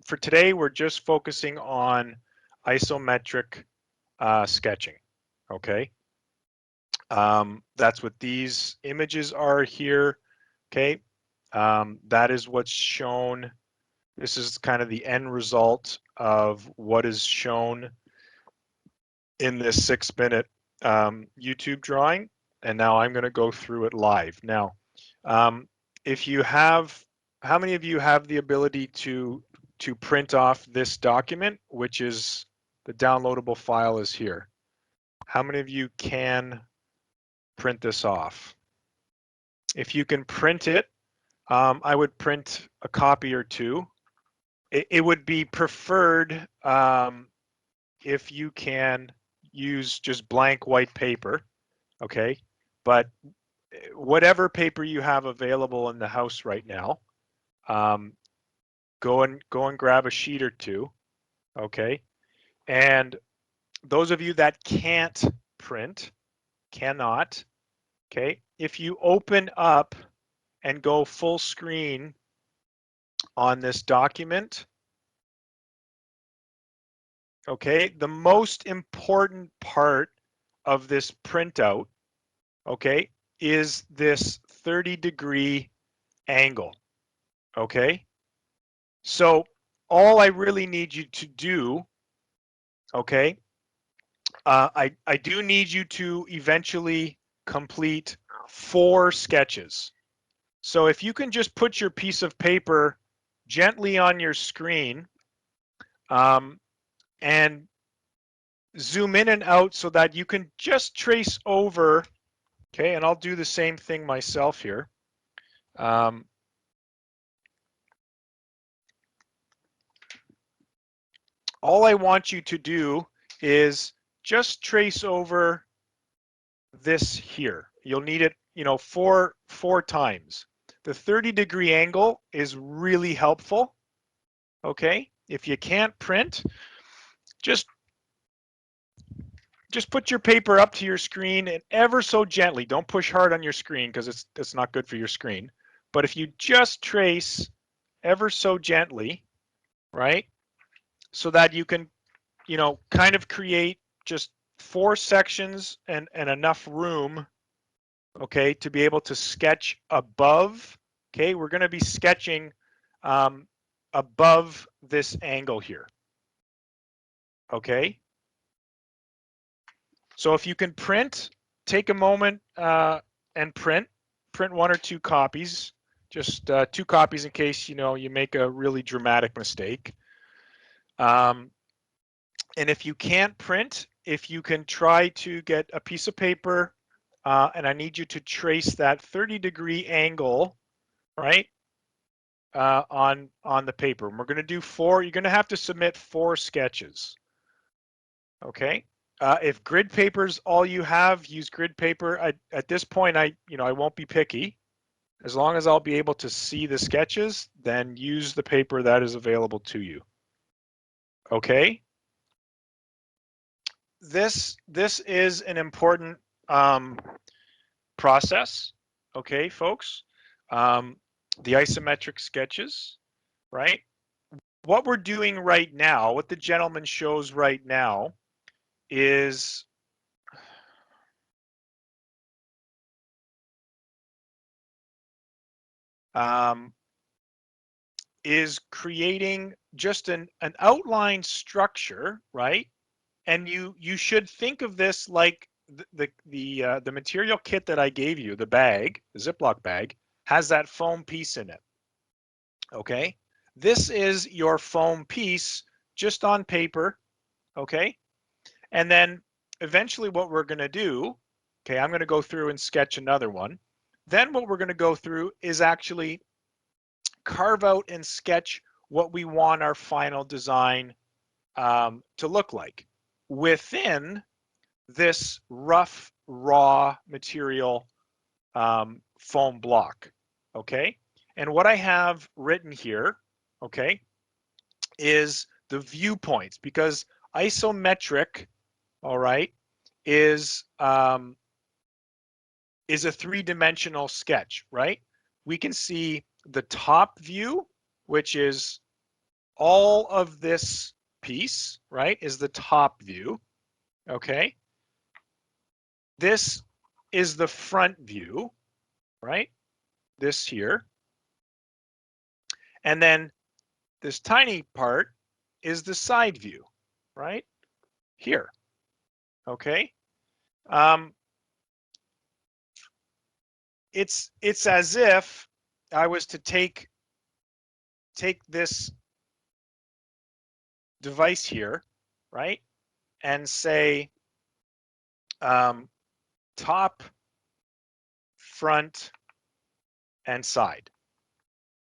for today, we're just focusing on isometric sketching, okay? That's what these images are here, okay? That is what's shown. This is kind of the end result of what is shown in this 6-minute YouTube drawing. And now I'm going to go through it live. Now, if you have, how many of you have the ability to print off this document, which is the downloadable file is here? How many of you can print this off? If you can print it, I would print a copy or two. It would be preferred if you can use just blank white paper, okay? But whatever paper you have available in the house right now, go and grab a sheet or two, okay? And those of you that can't print, cannot, okay? If you open up and go full screen on this document, okay, the most important part of this printout, okay, is this 30-degree angle, okay? So all I really need you to do, okay, I do need you to eventually complete 4 sketches. So if you can just put your piece of paper gently on your screen and zoom in and out so that you can just trace over, okay, and I'll do the same thing myself here. All I want you to do is just trace over this here. You'll need it, you know, four times. The 30-degree angle is really helpful, okay? If you can't print, just put your paper up to your screen and ever so gently. Don't push hard on your screen because it's not good for your screen. But if you just trace ever so gently, right, so that you can, you know, kind of create just 4 sections and enough room, okay, to be able to sketch above. Okay, we're going to be sketching above this angle here. Okay, so if you can print, take a moment and print 1 or 2 copies, just 2 copies in case, you know, you make a really dramatic mistake. And if you can't print, if you can try to get a piece of paper and I need you to trace that 30-degree angle, right, on the paper. And we're going to do 4. You're going to have to submit 4 sketches. Okay. If grid paper's all you have, use grid paper. At this point, I won't be picky. As long as I'll be able to see the sketches, then use the paper that is available to you. Okay. This is an important process. Okay, folks. The isometric sketches, right? What we're doing right now, what the gentleman shows right now, is creating just an outline structure, right? And you should think of this like the material kit that I gave you, the bag, the Ziploc bag, has that foam piece in it. Okay, this is your foam piece just on paper. Okay, and then eventually what we're going to do, okay, I'm going to go through and sketch another one. Then what we're going to go through is actually carve out and sketch what we want our final design to look like within this rough, raw material foam block, okay? And what I have written here, okay, is the viewpoints, because isometric, all right, is a 3-dimensional sketch, right? We can see the top view, which is all of this piece, right, is the top view, okay? This is the front view, right? This here. And then this tiny part is the side view, right? Here, okay? It's as if I was to take this device here, right, and say top, front, and side,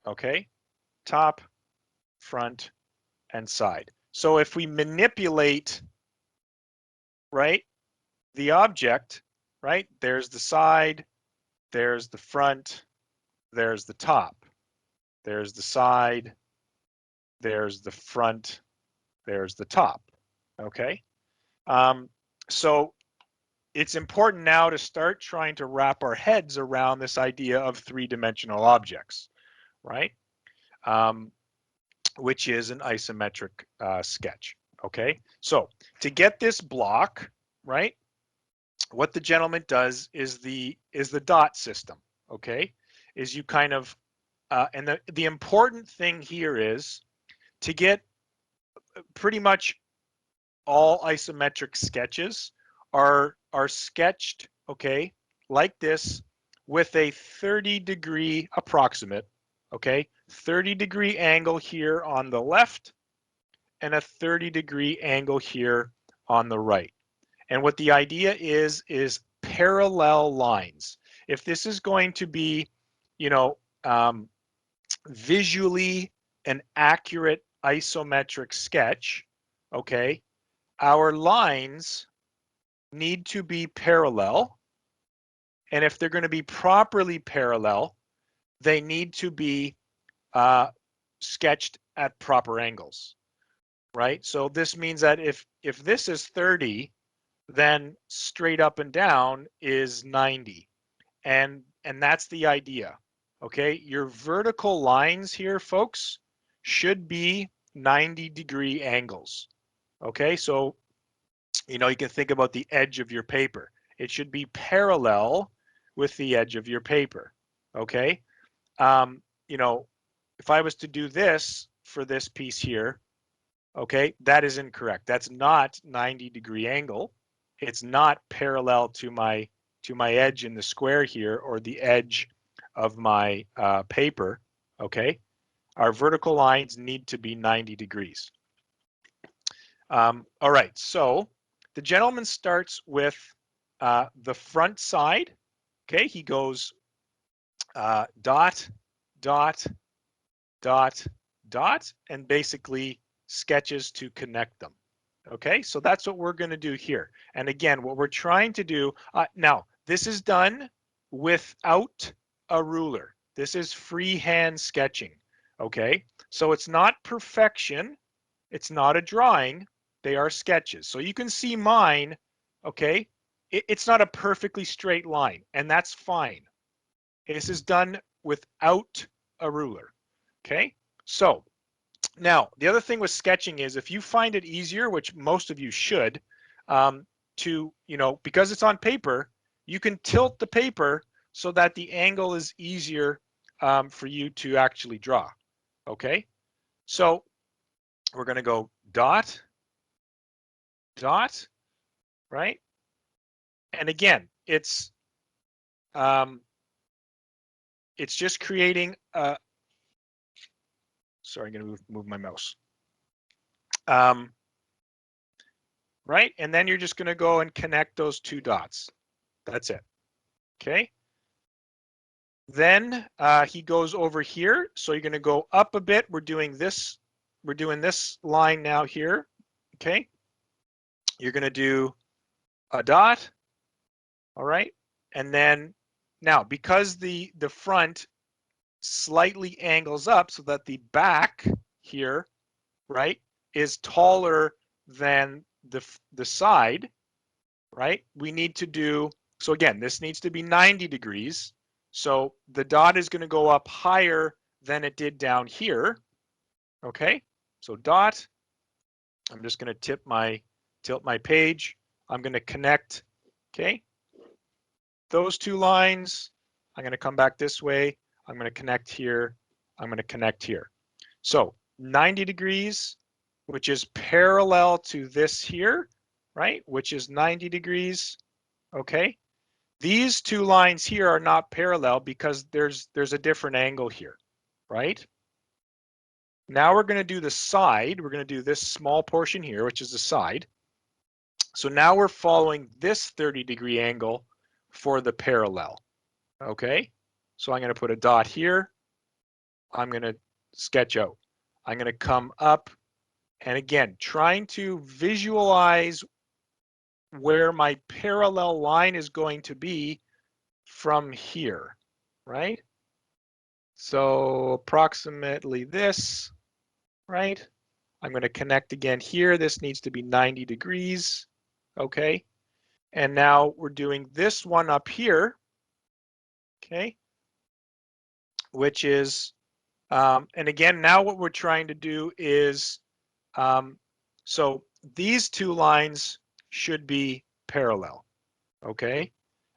okay? Top, front, and side. So if we manipulate, right, the object, right, there's the side, there's the front, there's the top, there's the side, there's the front, there's the top, okay? So it's important now to start trying to wrap our heads around this idea of three-dimensional objects, right? Which is an isometric sketch, okay? So to get this block, right, what the gentleman does is the dot system, okay? Is you kind of, and the important thing here is to get pretty much all isometric sketches are sketched, okay, like this with a 30-degree approximate, okay, 30-degree angle here on the left and a 30-degree angle here on the right. And what the idea is parallel lines. If this is going to be, you know, visually an accurate isometric sketch, okay, our lines need to be parallel. And if they're going to be properly parallel, they need to be sketched at proper angles, right? So this means that if this is 30, then straight up and down is 90. And that's the idea, okay? Your vertical lines here, folks, should be 90-degree angles, okay? So, you know, you can think about the edge of your paper. It should be parallel with the edge of your paper, okay? You know, if I was to do this for this piece here, okay, that is incorrect. That's not 90-degree angle. It's not parallel to my edge in the square here or the edge of my paper, okay? Our vertical lines need to be 90 degrees. All right, so the gentleman starts with the front side, okay? He goes dot, dot, dot, dot, and basically sketches to connect them. Okay, so that's what we're going to do here. And again, what we're trying to do, now this is done without a ruler. This is freehand sketching. Okay, so it's not perfection. It's not a drawing. They are sketches. So you can see mine, okay, it's not a perfectly straight line, and that's fine. This is done without a ruler. Okay, so now the other thing with sketching is if you find it easier, which most of you should, to, you know, because it's on paper, you can tilt the paper so that the angle is easier for you to actually draw. Okay, so we're going to go dot, dot, right? And again, it's just creating a, sorry, I'm going to move my mouse. Right? And then you're just going to go and connect those two dots. That's it. Okay. Then he goes over here. So you're going to go up a bit. We're doing this line now here. Okay. You're going to do a dot. All right. And then now because the front slightly angles up so that the back here, right, is taller than the side, right? We need to do, so again, this needs to be 90 degrees. So the dot is going to go up higher than it did down here. Okay, So dot, I'm just going to tilt my page. I'm going to connect, okay? Those two lines, I'm going to come back this way. I'm going to connect here. I'm going to connect here. So 90 degrees, which is parallel to this here, right? Which is 90 degrees, okay? These two lines here are not parallel because there's a different angle here, right? Now we're going to do the side. We're going to do this small portion here, which is the side. So now we're following this 30-degree angle for the parallel, okay? So I'm going to put a dot here. I'm going to sketch out. I'm going to come up, and again, trying to visualize where my parallel line is going to be from here, right? So approximately this, right? I'm going to connect again here. This needs to be 90 degrees, okay? And now we're doing this one up here, okay? Which is, and again, now what we're trying to do is, so these two lines should be parallel, okay?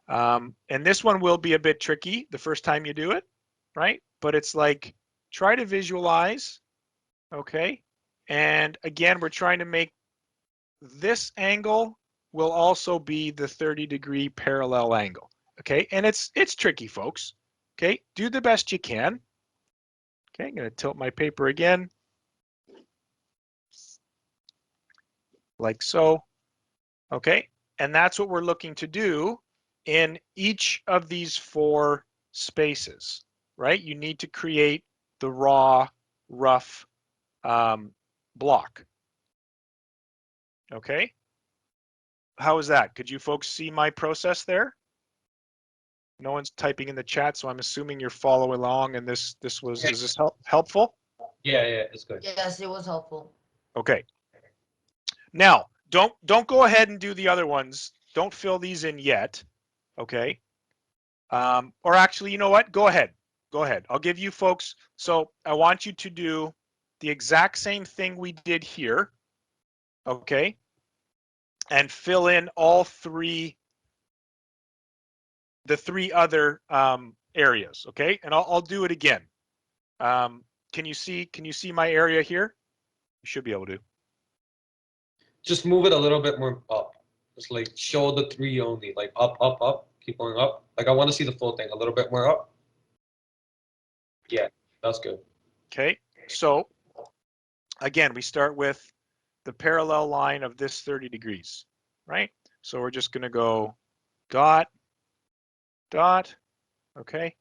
And this one will be a bit tricky the first time you do it, right? But it's like, try to visualize, okay? And again, we're trying to make this angle will also be the 30-degree parallel angle, okay? And it's tricky, folks, okay? Do the best you can. Okay, I'm gonna tilt my paper again, like so, okay? And that's what we're looking to do in each of these four spaces, right? You need to create the raw, rough block, okay? How is that? Could you folks see my process there? No one's typing in the chat, so I'm assuming you're following along, and this was, is this helpful? Yeah, it's good. Yes, it was helpful. Okay. Now, don't go ahead and do the other ones. Don't fill these in yet, okay? Or actually, you know what? Go ahead. Go ahead. I'll give you folks. So I want you to do the exact same thing we did here, okay? And fill in all the three other areas, okay? And I'll do it again. Can you see my area here? You should be able to. Just move it a little bit more up. Just like show the three only, like up, up, up. Keep going up. Like I want to see the full thing a little bit more up. Yeah, that's good. Okay, so again, we start with the parallel line of this 30 degrees, right? So we're just gonna go dot, dot, okay?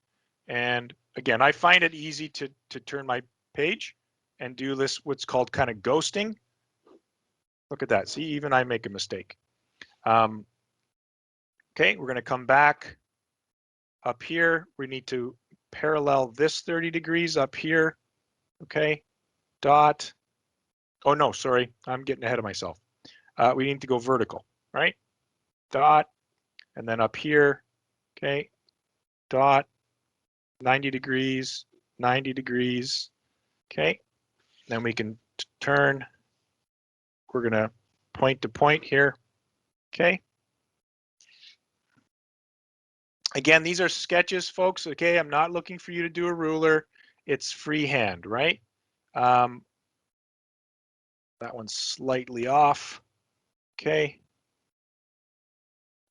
And again, I find it easy to turn my page and do this, what's called kind of ghosting. Look at that, see, even I make a mistake. Okay, we're gonna come back up here. We need to parallel this 30 degrees up here, okay? Dot, oh no, sorry, I'm getting ahead of myself. We need to go vertical, right? Dot, and then up here, okay, dot, 90 degrees, 90 degrees, okay? Then we can turn, we're gonna point to point here, okay? Again, these are sketches, folks, okay? I'm not looking for you to do a ruler. It's freehand, right? That one's slightly off, okay?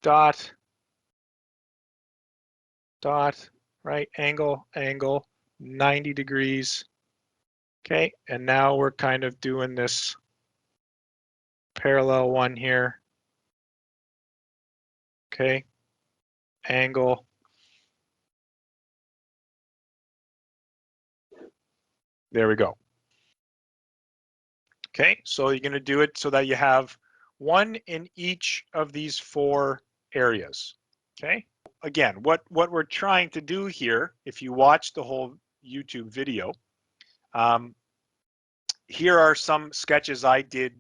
Dot, dot, right? Angle, angle, 90 degrees, okay? And now we're kind of doing this parallel one here, okay? Angle. There we go. Okay, so you're going to do it so that you have one in each of these four areas. Okay, again, what we're trying to do here, if you watch the whole YouTube video, here are some sketches I did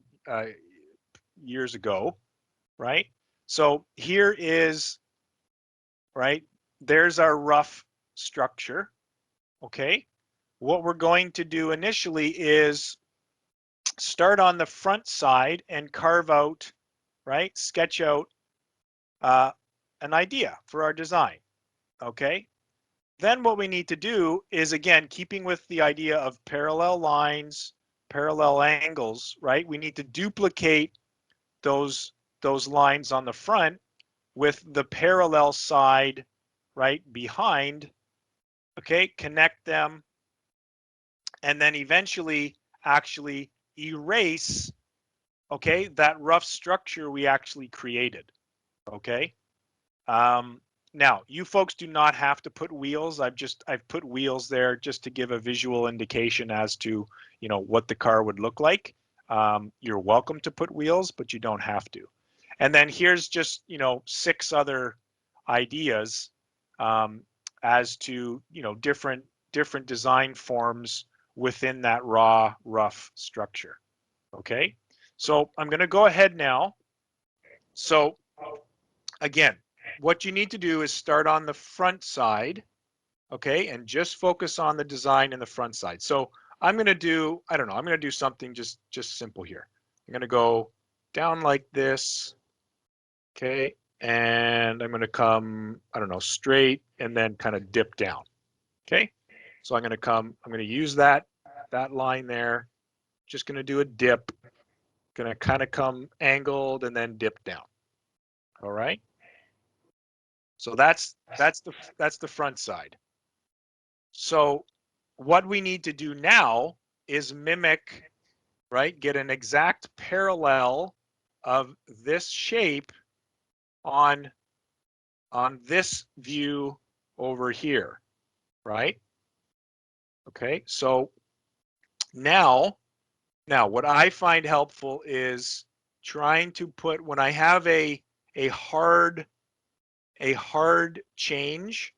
years ago, right? So here is, right, there's our rough structure, okay? What we're going to do initially is start on the front side and carve out, right? Sketch out an idea for our design, okay? Then what we need to do is, again, keeping with the idea of parallel lines, parallel angles, right? We need to duplicate those lines on the front with the parallel side right behind, okay? Connect them, and then eventually actually erase, okay, that rough structure we actually created, okay? Now, you folks do not have to put wheels. I've put wheels there just to give a visual indication as to, you know, what the car would look like. You're welcome to put wheels, but you don't have to. And then here's just, you know, 6 other ideas as to, you know, different design forms within that raw, rough structure. Okay, so I'm going to go ahead now. So again, what you need to do is start on the front side, okay, and just focus on the design in the front side. So I'm going to do, I don't know, I'm going to do something just simple here. I'm going to go down like this, okay, and I'm going to come, I don't know, straight and then kind of dip down, okay. So I'm going to come, I'm going to use that line there, just going to do a dip, going to kind of come angled and then dip down. All right. So that's the front side. So what we need to do now is mimic, right? Get an exact parallel of this shape on this view over here, right? Okay, so now what I find helpful is trying to put, when I have a hard change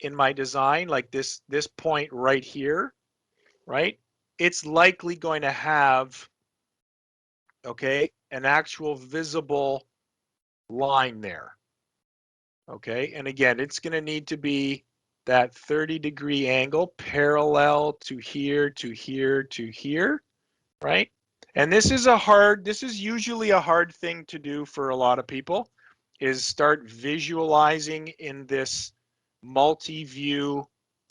in my design, like this point right here, right? It's likely going to have, okay, an actual visible line there. Okay, and again, it's going to need to be that 30-degree angle parallel to here, to here, to here, right? And this is usually a hard thing to do for a lot of people, is start visualizing in this multi-view,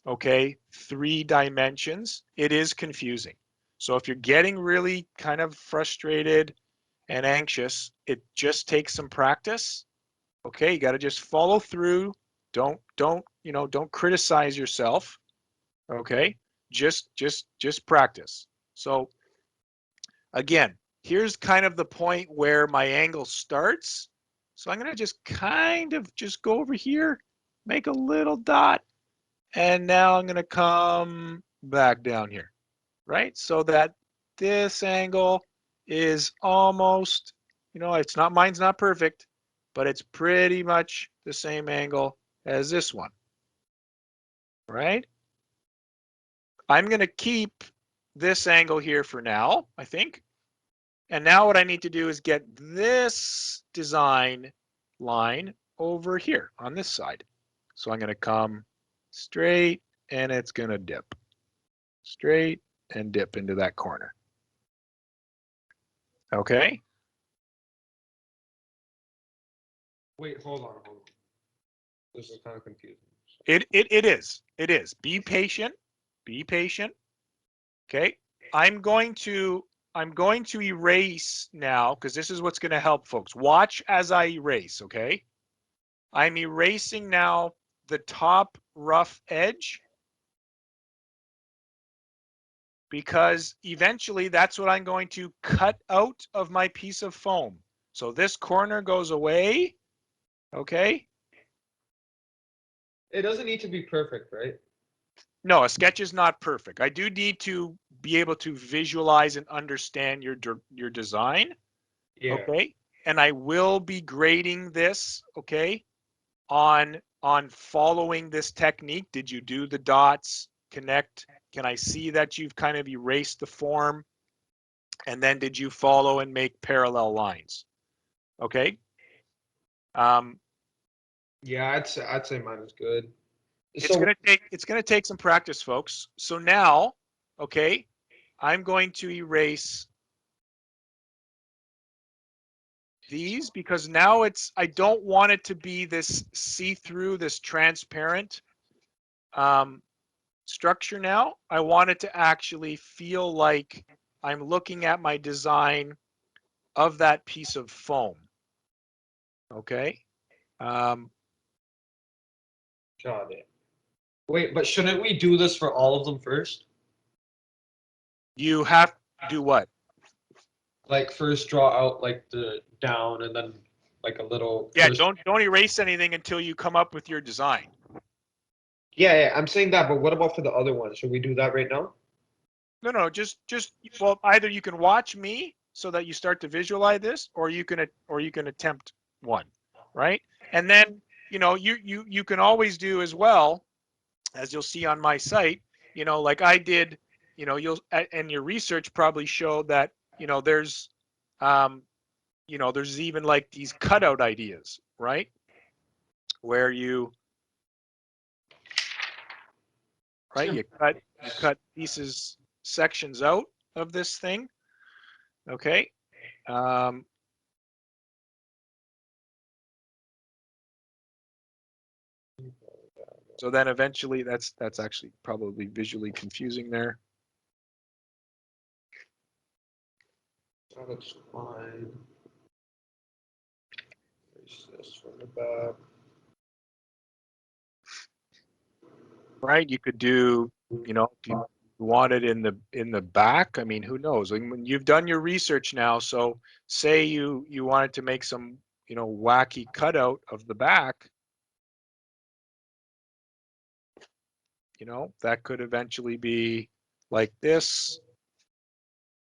okay, 3 dimensions. It is confusing. So if you're getting really kind of frustrated and anxious, it just takes some practice. Okay, you got to just follow through. Don't don't criticize yourself. Okay, just practice. So again, here's kind of the point where my angle starts. So I'm going to just kind of just go over here, make a little dot, and now I'm going to come back down here, right? So that this angle is almost, you know, it's not, mine's not perfect, but it's pretty much the same angle as this one, right? I'm going to keep this angle here for now, I think. And now what I need to do is get this design line over here on this side. So I'm going to come straight and it's going to dip. Straight and dip into that corner. Okay. Wait, hold on. This is kind of confusing. It is. Be patient. Be patient. Okay. I'm going to erase now, because this is what's going to help folks. Watch as I erase, okay? I'm erasing now the top rough edge, because eventually that's what I'm going to cut out of my piece of foam. So this corner goes away, okay? It doesn't need to be perfect, right? No, a sketch is not perfect. I do need to be able to visualize and understand your design, Yeah. okay? And I will be grading this, okay, on following this technique. Did you do the dots, connect? Can I see that you've kind of erased the form? And then did you follow and make parallel lines? Okay. Yeah, I'd say mine is good. It's So gonna take some practice, folks. So now, okay, I'm going to erase these because now I don't want it to be this see-through, this transparent structure now. I want it to actually feel like I'm looking at my design of that piece of foam. Okay. Got it. Wait, but shouldn't we do this for all of them first? You have to do what? Like first draw out like the down and then like a little Yeah, first. don't erase anything until you come up with your design. Yeah, I'm saying that, but what about for the other one? Should we do that right now? No, just well, either you can watch me so that you start to visualize this, or you can attempt one, right? And then you can always do as well, as you'll see on my site, like I did, and your research probably showed that there's there's even like these cutout ideas, right? Where you cut pieces, sections out of this thing. Okay. So then eventually that's actually probably visually confusing there. That's fine. Erase this from the back. Right? You could do, if you want it in the back, I mean, who knows? When you've done your research now, so say you wanted to make some, wacky cutout of the back, that could eventually be like this.